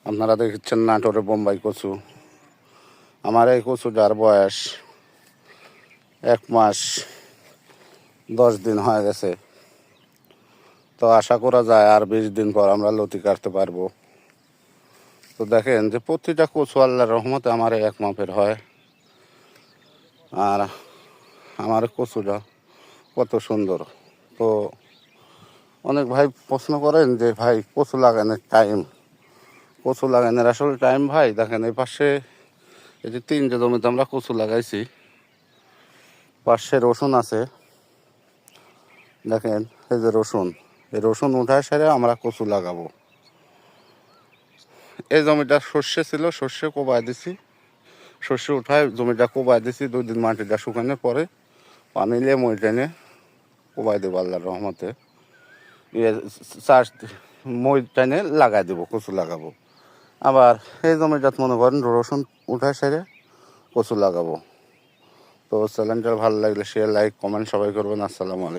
আপনারা দেখছেন নাটোরে বোম্বাই কচু। আমার এই কচুটার বয়স 1 মাস 10 দিন হয়ে গেছে। তো আশা করা যায় আর 20 দিন পর আমরা লতি কাটতে পারবো। তো দেখেন যে প্রতিটা কচু আল্লাহর রহমতে আমার 1 মাপের হয়। আর আমার কচুটা কত সুন্দর। তো অনেক ভাই প্রশ্ন করেন যে ভাই কচু লাগানোর টাইম, কচু লাগানোর আসলে টাইম ভাই দেখেন এই পাশে এই যে 3 জমিতে আমরা কচু লাগাইছি, পাশে রসুন আছে। দেখেন এই যে রসুন, এই রসুন উঠায় সেরে আমরা কচু লাগাবো। এই জমিটা সর্ষে ছিল, সর্ষে কোবায় দিছি, সর্ষে উঠায় জমিটা কোবায় দিছি। 2 দিন মাটিটা শুকানোর পরে পানি নিয়ে মই টেনে কোবায় দেবো আল্লাহর রহমতে। চাষ মই টেনে লাগাই দেবো, কচু লাগাবো। আবার এই জমিটা মনে করেন রসুন উঠায় সেরে কচু লাগাবো। তো চ্যানেলটা ভালো লাগলে শেয়ার, লাইক, কমেন্ট সবাই করবেন। আসসালামু আলাইকুম।